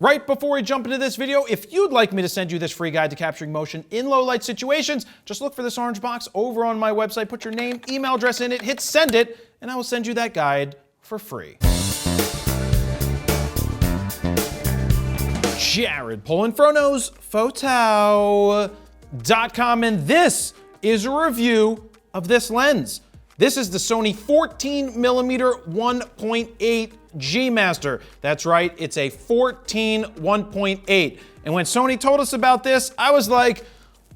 Right before we jump into this video, if you'd like me to send you this free guide to capturing motion in low light situations, just look for this orange box over on my website, put your name, email address in it, hit send it, and I will send you that guide for free. Jared Polin, FroKnowsPhoto.com, and this is a review of this lens. This is the Sony 14mm 1.8 G Master. That's right, it's a 14 1.8. And when Sony told us about this, I was like,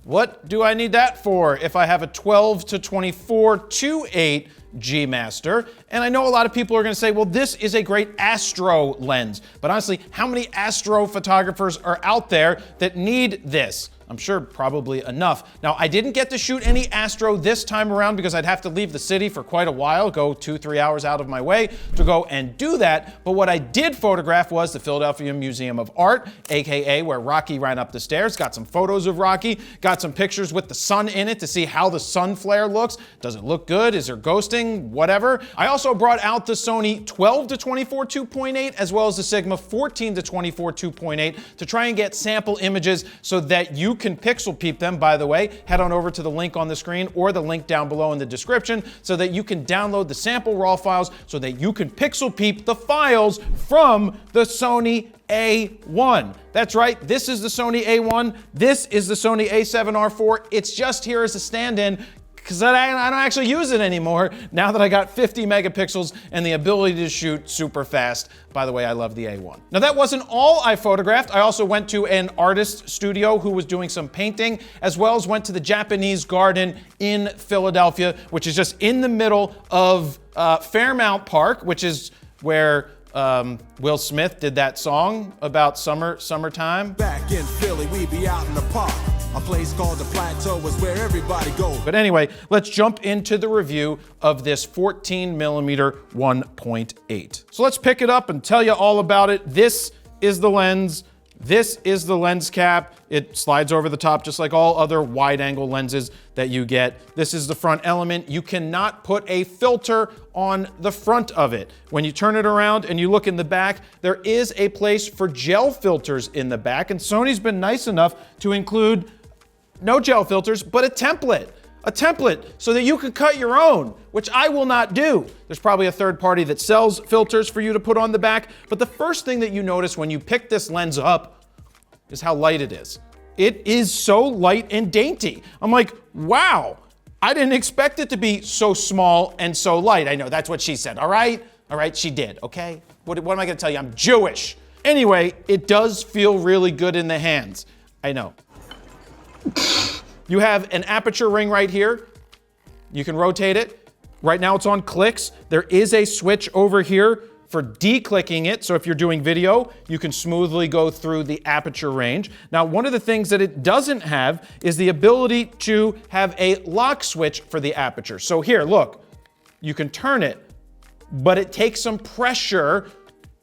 what do I need that for if I have a 12 to 24 2.8 G Master? And I know a lot of people are gonna say, well, this is a great astro lens. But honestly, how many astro photographers are out there that need this? I'm sure probably enough. Now, I didn't get to shoot any astro this time around because I'd have to leave the city for quite a while, go 2-3 hours out of my way to go and do that. But what I did photograph was the Philadelphia Museum of Art, AKA where Rocky ran up the stairs. Got some photos of Rocky, got some pictures with the sun in it to see how the sun flare looks. Does it look good? Is there ghosting? Whatever. I also brought out the Sony 12 to 24 2.8 as well as the Sigma 14 to 24 2.8 to try and get sample images so that you can pixel peep them. By the way, head on over to the link on the screen or the link down below in the description so that you can download the sample raw files so that you can pixel peep the files from the Sony A1. That's right, this is the Sony A1, this is the Sony A7R4. It's just here as a stand-in because I don't actually use it anymore now that I got 50 megapixels and the ability to shoot super fast. By the way, I love the A1. Now that wasn't all I photographed. I also went to an artist studio who was doing some painting, as well as went to the Japanese Garden in Philadelphia, which is just in the middle of Fairmount Park, which is where Will Smith did that song about summertime. Back in Philly, we be out in the park. A place called the Plateau is where everybody goes. But anyway, let's jump into the review of this 14mm 1.8. So let's pick it up and tell you all about it. This is the lens. This is the lens cap. It slides over the top just like all other wide angle lenses that you get. This is the front element. You cannot put a filter on the front of it. When you turn it around and you look in the back, there is a place for gel filters in the back, and Sony's been nice enough to include no gel filters, but a template so that you can cut your own, which I will not do. There's probably a third party that sells filters for you to put on the back, but the first thing that you notice when you pick this lens up is how light it is. It is so light and dainty. I'm like, wow, I didn't expect it to be so small and so light. I know, that's what she said, all right? All right, she did, okay? What am I gonna tell you? I'm Jewish. Anyway, it does feel really good in the hands. I know. You have an aperture ring right here. You can rotate it. Right now it's on clicks. There is a switch over here for declicking it. So if you're doing video, you can smoothly go through the aperture range. Now, one of the things that it doesn't have is the ability to have a lock switch for the aperture. So here, look, you can turn it, but it takes some pressure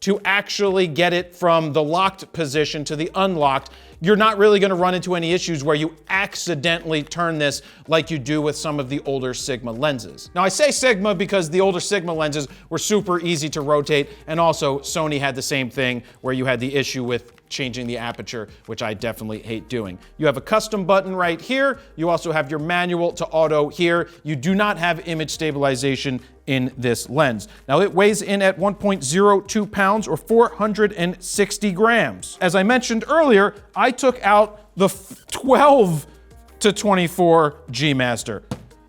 to actually get it from the locked position to the unlocked. You're not really gonna run into any issues where you accidentally turn this like you do with some of the older Sigma lenses. Now I say Sigma because the older Sigma lenses were super easy to rotate, and also Sony had the same thing where you had the issue with changing the aperture, which I definitely hate doing. You have a custom button right here. You also have your manual to auto here. You do not have image stabilization in this lens. Now it weighs in at 1.02 pounds or 460 grams. As I mentioned earlier, I took out the 12 to 24 G Master.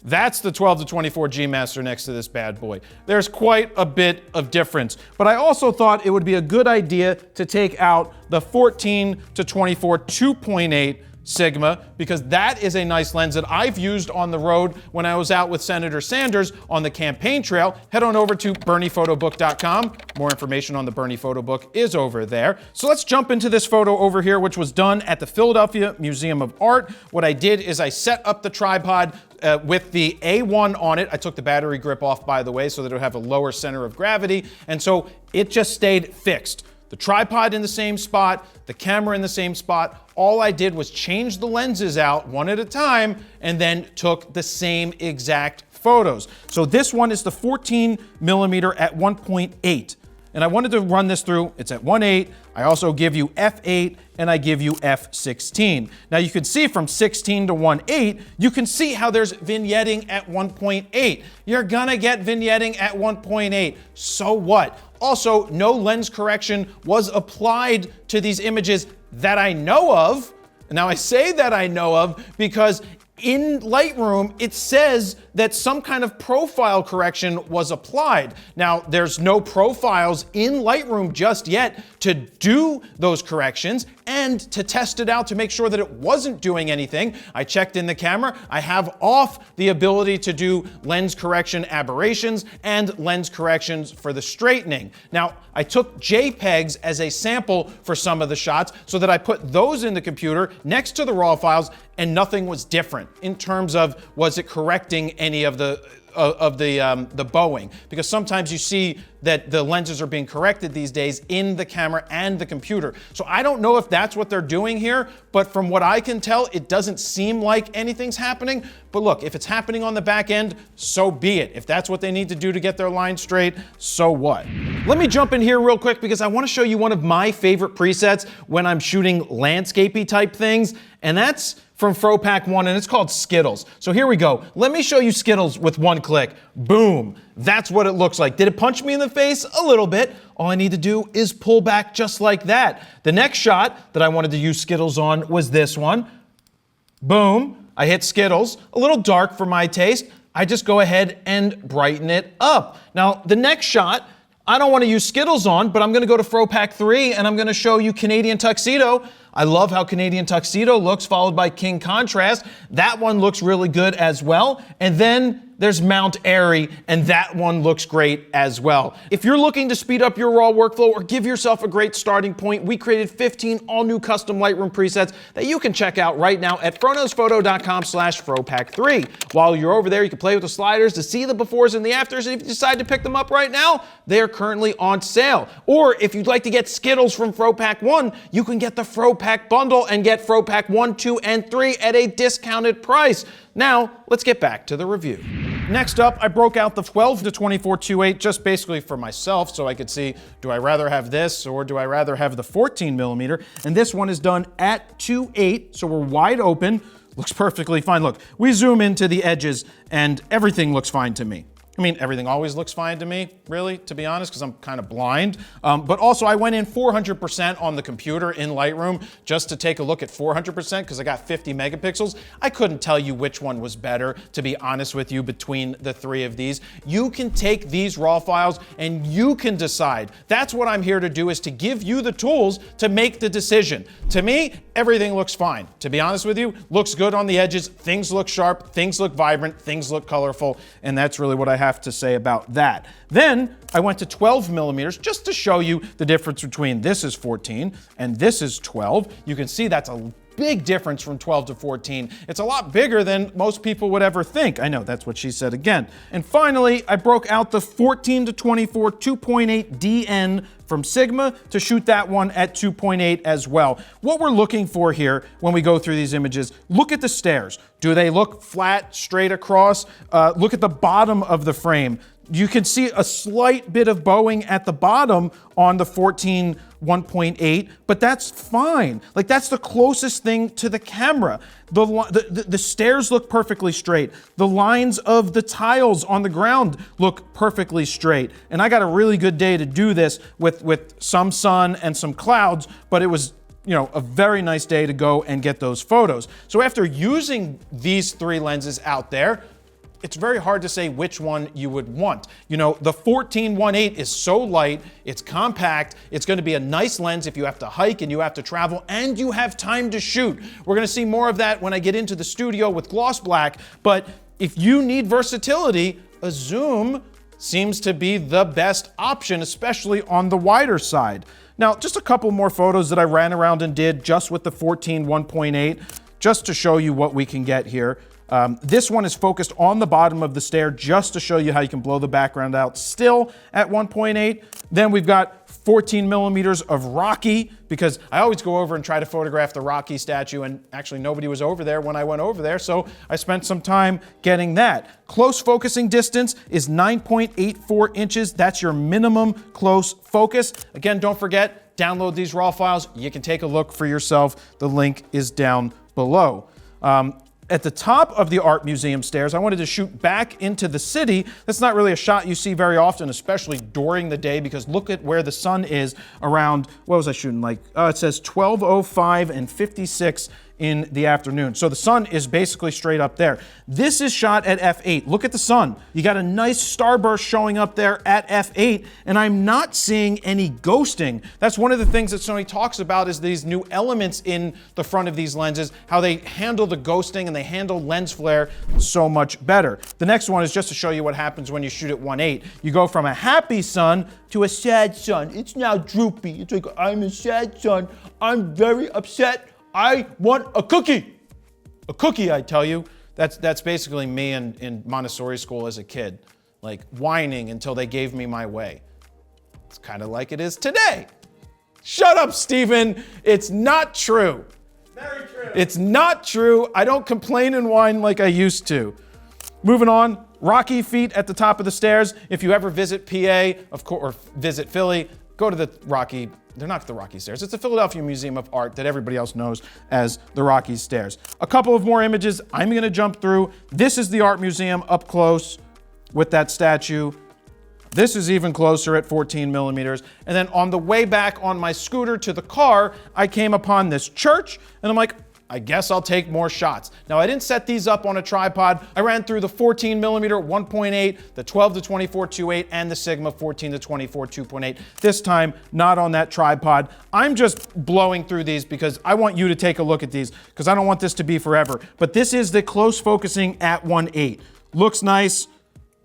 That's the 12 to 24 G Master next to this bad boy. There's quite a bit of difference, but I also thought it would be a good idea to take out the 14 to 24 2.8 Sigma, because that is a nice lens that I've used on the road when I was out with Senator Sanders on the campaign trail. Head on over to BerniePhotoBook.com. More information on the Bernie Photo Book is over there. So let's jump into this photo over here, which was done at the Philadelphia Museum of Art. What I did is I set up the tripod with the A1 on it. I took the battery grip off, by the way, so that it would have a lower center of gravity, and so it just stayed fixed. The tripod in the same spot, the camera in the same spot. All I did was change the lenses out one at a time and then took the same exact photos. So this one is the 14mm at 1.8. and I wanted to run this through. It's at 1.8. I also give you f8 and I give you f16. Now you can see from 16 to 1.8, you can see how there's vignetting at 1.8. You're gonna get vignetting at 1.8. So what? Also, no lens correction was applied to these images that I know of. Now I say that I know of because in Lightroom, it says that some kind of profile correction was applied. Now, there's no profiles in Lightroom just yet to do those corrections and to test it out to make sure that it wasn't doing anything. I checked in the camera. I have off the ability to do lens correction aberrations and lens corrections for the straightening. Now, I took JPEGs as a sample for some of the shots so that I put those in the computer next to the raw files, and nothing was different in terms of was it correcting any of the bowing, because sometimes you see that the lenses are being corrected these days in the camera and the computer. So I don't know if that's what they're doing here, but from what I can tell, it doesn't seem like anything's happening. But look, if it's happening on the back end, so be it. If that's what they need to do to get their line straight, so what? Let me jump in here real quick because I want to show you one of my favorite presets when I'm shooting landscapey type things, and that's from FroPak 1, and it's called Skittles. So here we go. Let me show you Skittles with one click. Boom. That's what it looks like. Did it punch me in the face? A little bit. All I need to do is pull back just like that. The next shot that I wanted to use Skittles on was this one. Boom. I hit Skittles. A little dark for my taste. I just go ahead and brighten it up. Now, the next shot, I don't want to use Skittles on, but I'm going to go to FroPak 3 and I'm going to show you Canadian Tuxedo. I love how Canadian Tuxedo looks, followed by King Contrast. That one looks really good as well. And then there's Mount Airy, and that one looks great as well. If you're looking to speed up your raw workflow or give yourself a great starting point, we created 15 all-new custom Lightroom presets that you can check out right now at FroKnowsPhoto.com/FroPak3. While you're over there, you can play with the sliders to see the befores and the afters, and if you decide to pick them up right now, they're currently on sale. Or if you'd like to get Skittles from FroPak 1, you can get the FroPak bundle and get FroPak 1, 2, and 3 at a discounted price. Now, let's get back to the review. Next up, I broke out the 12 to 24 2.8 just basically for myself so I could see, do I rather have this or do I rather have the 14mm? And this one is done at 2.8, so we're wide open. Looks perfectly fine. Look, we zoom into the edges and everything looks fine to me. I mean, everything always looks fine to me, really, to be honest, because I'm kind of blind. But also, I went in 400% on the computer in Lightroom just to take a look at 400% because I got 50 megapixels. I couldn't tell you which one was better, to be honest with you, between the three of these. You can take these raw files and you can decide. That's what I'm here to do, is to give you the tools to make the decision. To me, everything looks fine. To be honest with you, looks good on the edges. Things look sharp, things look vibrant, things look colorful, and that's really what I have to say about that. Then I went to 12mm just to show you the difference between this is 14 and this is 12. You can see that's a big difference from 12 to 14. It's a lot bigger than most people would ever think. I know, that's what she said again. And finally, I broke out the 14 to 24 2.8 DN from Sigma to shoot that one at 2.8 as well. What we're looking for here when we go through these images, look at the stairs. Do they look flat, straight across? Look at the bottom of the frame. You can see a slight bit of bowing at the bottom on the 14 1.8, but that's fine. Like, that's the closest thing to the camera. The stairs look perfectly straight. The lines of the tiles on the ground look perfectly straight. And I got a really good day to do this with some sun and some clouds, but it was, you know, a very nice day to go and get those photos. So after using these three lenses out there, it's very hard to say which one you would want. You know, the 14-1.8 is so light, it's compact, it's going to be a nice lens if you have to hike and you have to travel and you have time to shoot. We're going to see more of that when I get into the studio with gloss black, but if you need versatility, a zoom seems to be the best option, especially on the wider side. Now, just a couple more photos that I ran around and did just with the 14 1.8, just to show you what we can get here. This one is focused on the bottom of the stair just to show you how you can blow the background out still at 1.8. Then we've got 14 millimeters of Rocky, because I always go over and try to photograph the Rocky statue, and actually nobody was over there when I went over there, so I spent some time getting that. Close focusing distance is 9.84 inches. That's your minimum close focus. Again, don't forget, download these raw files. You can take a look for yourself. The link is down below. At the top of the art museum stairs, I wanted to shoot back into the city. That's not really a shot you see very often, especially during the day, because look at where the sun is around, what was I shooting, like, it says 12:05 and 56 in the afternoon. So the sun is basically straight up there. This is shot at f8. Look at the sun. You got a nice starburst showing up there at f8, and I'm not seeing any ghosting. That's one of the things that Sony talks about, is these new elements in the front of these lenses, how they handle the ghosting and they handle lens flare so much better. The next one is just to show you what happens when you shoot at 1.8. You go from a happy sun to a sad sun. It's now droopy. It's like, I'm a sad sun. I'm very upset. I want a cookie. A cookie, I tell you. That's basically me in Montessori school as a kid, like whining until they gave me my way. It's kind of like it is today. Shut up, Stephen. It's not true. Very true. It's not true. I don't complain and whine like I used to. Moving on, Rocky feet at the top of the stairs. If you ever visit PA, of course, or visit Philly, go to the Rocky. They're not the Rocky Stairs. It's the Philadelphia Museum of Art that everybody else knows as the Rocky Stairs. A couple of more images I'm gonna jump through. This is the art museum up close with that statue. This is even closer at 14 millimeters. And then on the way back on my scooter to the car, I came upon this church, and I'm like, I guess I'll take more shots. Now, I didn't set these up on a tripod. I ran through the 14 millimeter 1.8, the 12 to 24 2.8, and the Sigma 14 to 24 2.8. This time, not on that tripod. I'm just blowing through these because I want you to take a look at these, because I don't want this to be forever. But this is the close focusing at 1.8. Looks nice.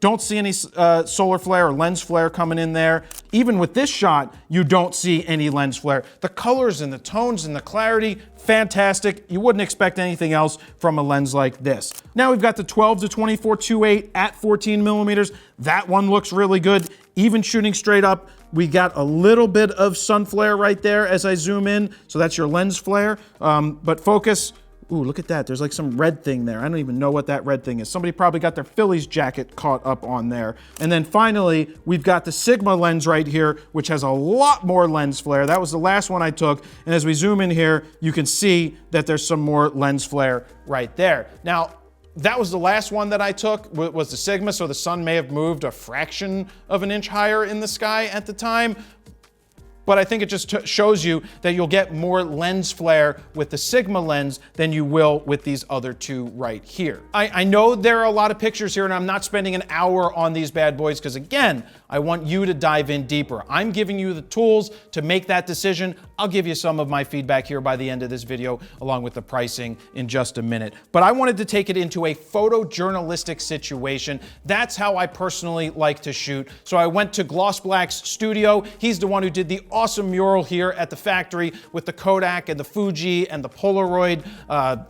Don't see any solar flare or lens flare coming in there. Even with this shot, you don't see any lens flare. The colors and the tones and the clarity, fantastic. You wouldn't expect anything else from a lens like this. Now we've got the 12 to 24 2.8 at 14 millimeters. That one looks really good. Even shooting straight up, we got a little bit of sun flare right there as I zoom in. So that's your lens flare, but focus. Ooh, look at that. There's like some red thing there. I don't even know what that red thing is. Somebody probably got their Phillies jacket caught up on there. And then finally, we've got the Sigma lens right here, which has a lot more lens flare. That was the last one I took. And as we zoom in here, you can see that there's some more lens flare right there. Now, that was the last one that I took, was the Sigma, so the sun may have moved a fraction of an inch higher in the sky at the time. But I think it just shows you that you'll get more lens flare with the Sigma lens than you will with these other two right here. I know there are a lot of pictures here, and I'm not spending an hour on these bad boys because, again, I want you to dive in deeper. I'm giving you the tools to make that decision. I'll give you some of my feedback here by the end of this video, along with the pricing in just a minute. But I wanted to take it into a photojournalistic situation. That's how I personally like to shoot. So I went to Gloss Black's studio. He's the one who did the awesome mural here at the factory with the Kodak and the Fuji and the Polaroid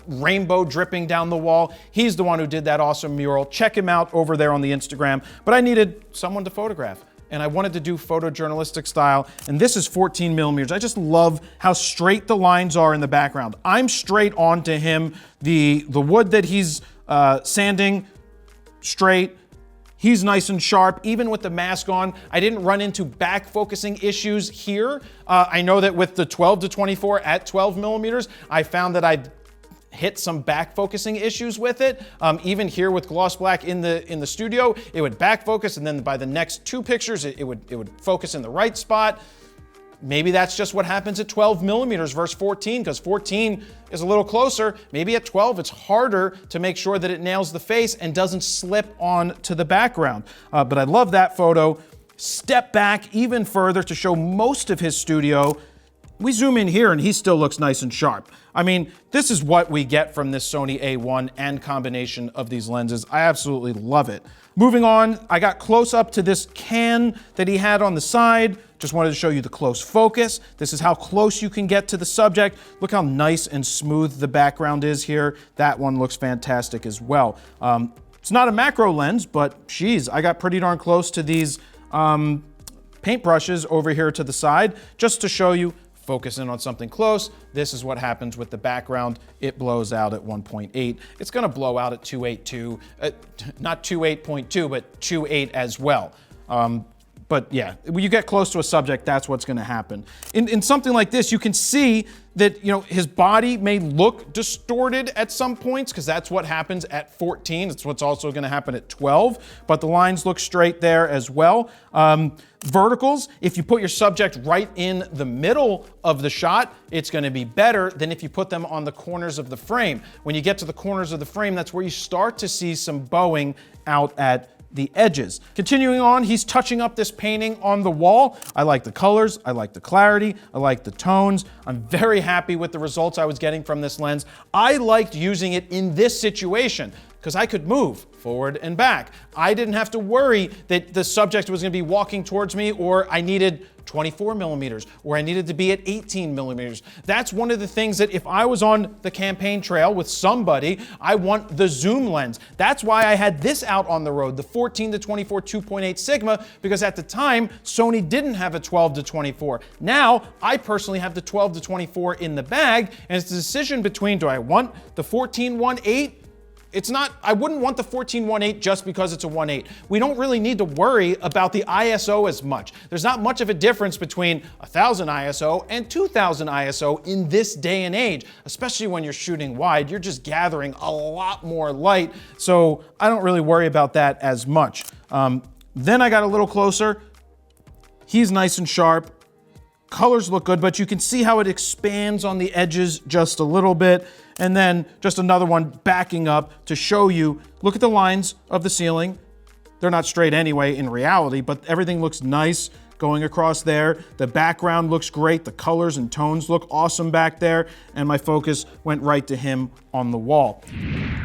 rainbow dripping down the wall. He's the one who did that awesome mural. Check him out over there on the Instagram. But I needed someone to photograph, and I wanted to do photojournalistic style, and this is 14 millimeters. I just love how straight the lines are in the background. I'm straight on to him. The wood that he's sanding, straight. He's nice and sharp, even with the mask on. I didn't run into back focusing issues here. I know that with the 12 to 24 at 12 millimeters, I found that I'd hit some back focusing issues with it. Even here with Gloss Black in the studio, it would back focus, and then by the next two pictures, it would focus in the right spot. Maybe that's just what happens at 12 millimeters versus 14, because 14 is a little closer. Maybe at 12, it's harder to make sure that it nails the face and doesn't slip on to the background. But I love that photo. Step back even further to show most of his studio. we zoom in here and he still looks nice and sharp. I mean, this is what we get from this Sony A1 and combination of these lenses. I absolutely love it. Moving on, I got close up to this can that he had on the side. Just wanted to show you the close focus. This is how close you can get to the subject. Look how nice and smooth the background is here. That one looks fantastic as well. It's not a macro lens, but geez, I got pretty darn close to these paintbrushes over here to the side, just to show you, focus in on something close. This is what happens with the background. It blows out at 1.8. It's gonna blow out at 2.82, not 2.8.2, but 2.8 as well. But yeah, when you get close to a subject, that's what's gonna happen. In something like this, you can see that, you know, his body may look distorted at some points because that's what happens at 14. It's what's also gonna happen at 12, but the lines look straight there as well. Verticals, if you put your subject right in the middle of the shot, it's gonna be better than if you put them on the corners of the frame. When you get to the corners of the frame, that's where you start to see some bowing out at the edges. Continuing on, he's touching up this painting on the wall. I like the colors, I like the clarity, I like the tones. I'm very happy with the results I was getting from this lens. I liked using it in this situation because I could move forward and back. I didn't have to worry that the subject was gonna be walking towards me, or I needed 24 millimeters, or I needed to be at 18 millimeters. That's one of the things that if I was on the campaign trail with somebody, I want the zoom lens. That's why I had this out on the road, the 14 to 24 2.8 Sigma, because at the time, Sony didn't have a 12 to 24. Now, I personally have the 12 to 24 in the bag, and it's a decision between, do I want the 14-1.8? It's not, I wouldn't want the 14-1.8 just because it's a 1.8. We don't really need to worry about the ISO as much. There's not much of a difference between 1000 ISO and 2000 ISO in this day and age, especially when you're shooting wide. You're just gathering a lot more light, so I don't really worry about that as much. Then I got a little closer. He's nice and sharp. Colors look good, but you can see how it expands on the edges just a little bit. And then just another one backing up to show you, look at the lines of the ceiling. They're not straight anyway in reality, but everything looks nice going across there. The background looks great. The colors and tones look awesome back there. And my focus went right to him on the wall.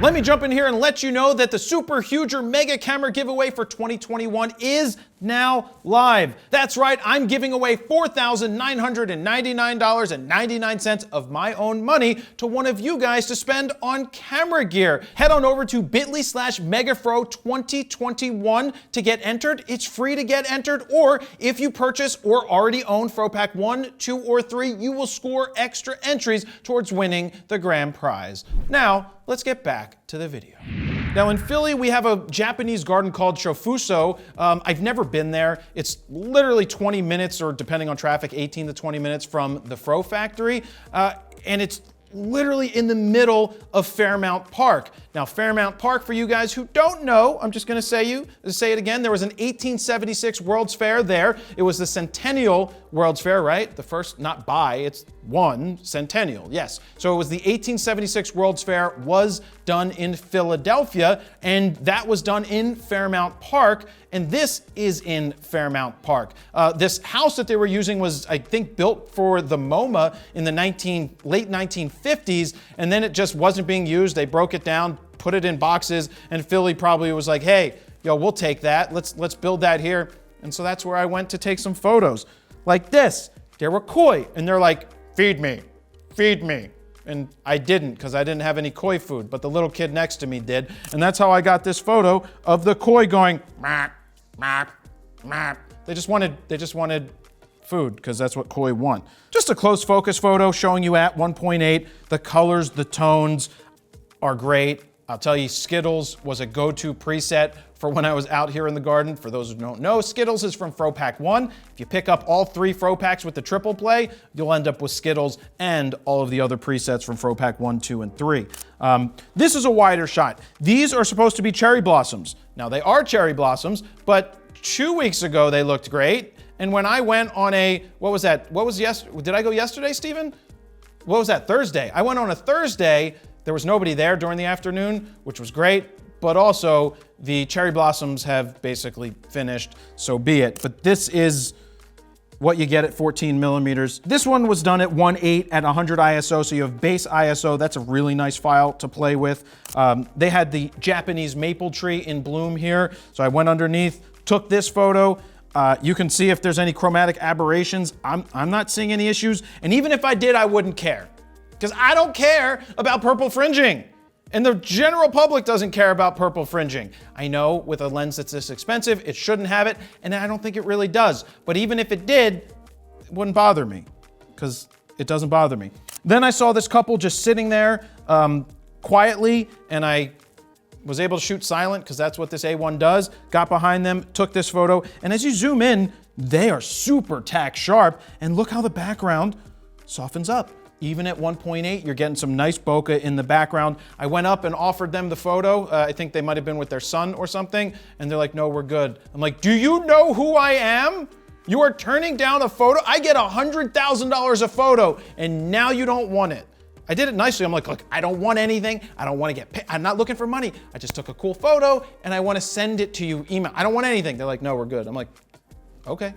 Let me jump in here and let you know that the Super Huger Mega Camera giveaway for 2021 is now live. That's right, I'm giving away $4,999.99 of my own money to one of you guys to spend on camera gear. Head on over to bit.ly/megafro2021 to get entered. It's free to get entered, or if you purchase or already own FroPack 1, 2, or 3, you will score extra entries towards winning the grand prize. Now, let's get back to the video. Now in Philly, we have a Japanese garden called Shofuso. I've never been there. It's literally 20 minutes, or depending on traffic, 18 to 20 minutes from the Fro factory. And it's literally in the middle of Fairmount Park. Now, Fairmount Park, for you guys who don't know, I'm just gonna say it again, there was an 1876 World's Fair there. It was the Centennial World's Fair, right? The first, not by, it's one, Centennial, yes. So it was the 1876 World's Fair was done in Philadelphia, and that was done in Fairmount Park, and this is in Fairmount Park. This house that they were using was, I think, built for the MoMA in the late 1950s, and then it just wasn't being used. They broke it down, put it in boxes, and Philly probably was like, hey, yo, we'll take that. Let's build that here. And so that's where I went to take some photos. Like this. There were koi, and they're like, feed me, feed me. And I didn't, because I didn't have any koi food, but the little kid next to me did. And that's how I got this photo of the koi going, map, map, map. They just wanted food, because that's what koi want. Just a close focus photo showing you at 1.8. The colors, the tones are great. I'll tell you, Skittles was a go-to preset for when I was out here in the garden. For those who don't know, Skittles is from FroPack 1. If you pick up all 3 FroPacks with the triple play, you'll end up with Skittles and all of the other presets from FroPack 1, 2, and 3. This is a wider shot. These are supposed to be cherry blossoms. Now, they are cherry blossoms, but 2 weeks ago, they looked great. And when I went on a, what was that? Did I go yesterday, Steven? What was that, Thursday? I went on a Thursday. There was nobody there during the afternoon, which was great, but also the cherry blossoms have basically finished, so be it. But this is what you get at 14 millimeters. This one was done at 1.8 at 100 ISO, so you have base ISO. That's a really nice file to play with. They had the Japanese maple tree in bloom here, so I went underneath, took this photo. You can see if there's any chromatic aberrations. I'm not seeing any issues, and even if I did, I wouldn't care, because I don't care about purple fringing. And the general public doesn't care about purple fringing. I know with a lens that's this expensive, it shouldn't have it, and I don't think it really does. But even if it did, it wouldn't bother me, because it doesn't bother me. Then I saw this couple just sitting there quietly, and I was able to shoot silent, because that's what this A1 does. Got behind them, took this photo, and as you zoom in, they are super tack sharp, and look how the background softens up. Even at 1.8, you're getting some nice bokeh in the background. I went up and offered them the photo. I think they might have been with their son or something, and they're like, no, we're good. I'm like, do you know who I am? You are turning down a photo? I get $100,000 a photo, and now you don't want it. I did it nicely. I'm like, look, I don't want anything. I don't want to get paid. I'm not looking for money. I just took a cool photo, and I want to send it to you, email. I don't want anything. They're like, no, we're good. I'm like, okay,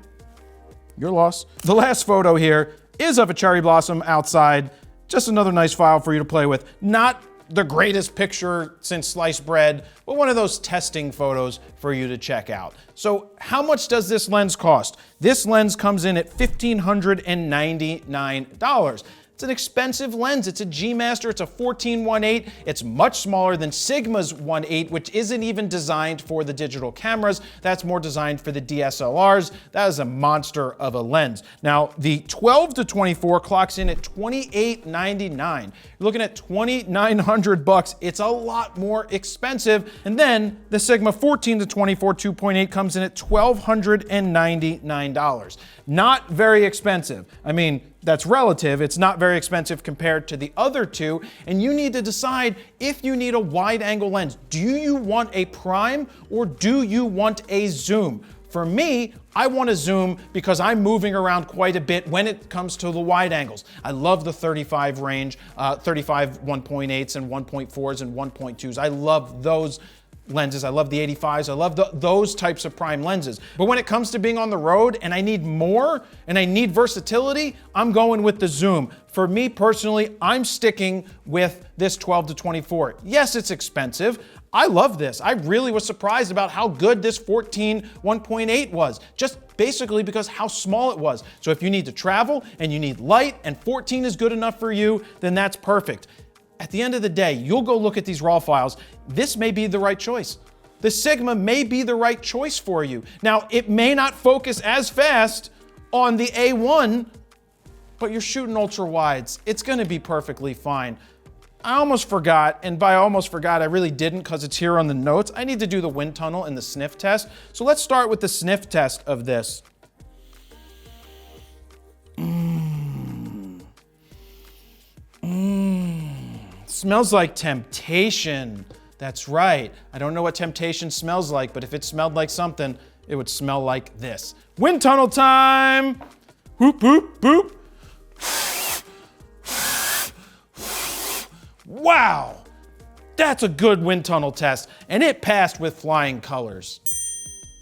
your loss. The last photo here is of a cherry blossom outside. Just another nice file for you to play with. Not the greatest picture since sliced bread, but one of those testing photos for you to check out. So how much does this lens cost? This lens comes in at $1,599. It's an expensive lens. It's a G Master. It's a 14-1.8. It's much smaller than Sigma's 1.8, which isn't even designed for the digital cameras. That's more designed for the DSLRs. That is a monster of a lens. Now, the 12-24 clocks in at $28.99. You're looking at $2,900. It's a lot more expensive. And then the Sigma 14-24 2.8 comes in at $1,299. Not very expensive. I mean, that's relative. It's not very expensive compared to the other two, and you need to decide if you need a wide angle lens. Do you want a prime or do you want a zoom? For me, I want a zoom because I'm moving around quite a bit when it comes to the wide angles. I love the 35 range, 35 1.8s and 1.4s and 1.2s. I love those lenses. I love the 85s. I love those types of prime lenses. But when it comes to being on the road and I need more and I need versatility, I'm going with the zoom. For me personally, I'm sticking with this 12-24. Yes, it's expensive. I love this. I really was surprised about how good this 14 1.8 was, just basically because how small it was. So if you need to travel and you need light and 14 is good enough for you, then that's perfect. At the end of the day, you'll go look at these raw files. This may be the right choice. The Sigma may be the right choice for you. Now, it may not focus as fast on the A1, but you're shooting ultra wides. It's gonna be perfectly fine. I almost forgot, and by almost forgot, I really didn't because it's here on the notes. I need to do the wind tunnel and the sniff test. So let's start with the sniff test of this. Smells like temptation. That's right. I don't know what temptation smells like, but if it smelled like something, it would smell like this. Wind tunnel time! Whoop, whoop, whoop. Wow! That's a good wind tunnel test, and it passed with flying colors.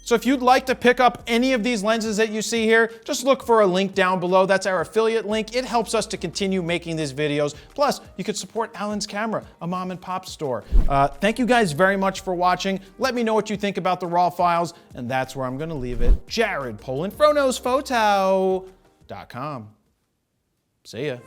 So if you'd like to pick up any of these lenses that you see here, just look for a link down below. That's our affiliate link. It helps us to continue making these videos. Plus, you could support Alan's Camera, a mom and pop store. Thank you guys very much for watching. Let me know what you think about the raw files, and that's where I'm gonna leave it. Jared Polin, FroKnowsPhoto.com. See ya.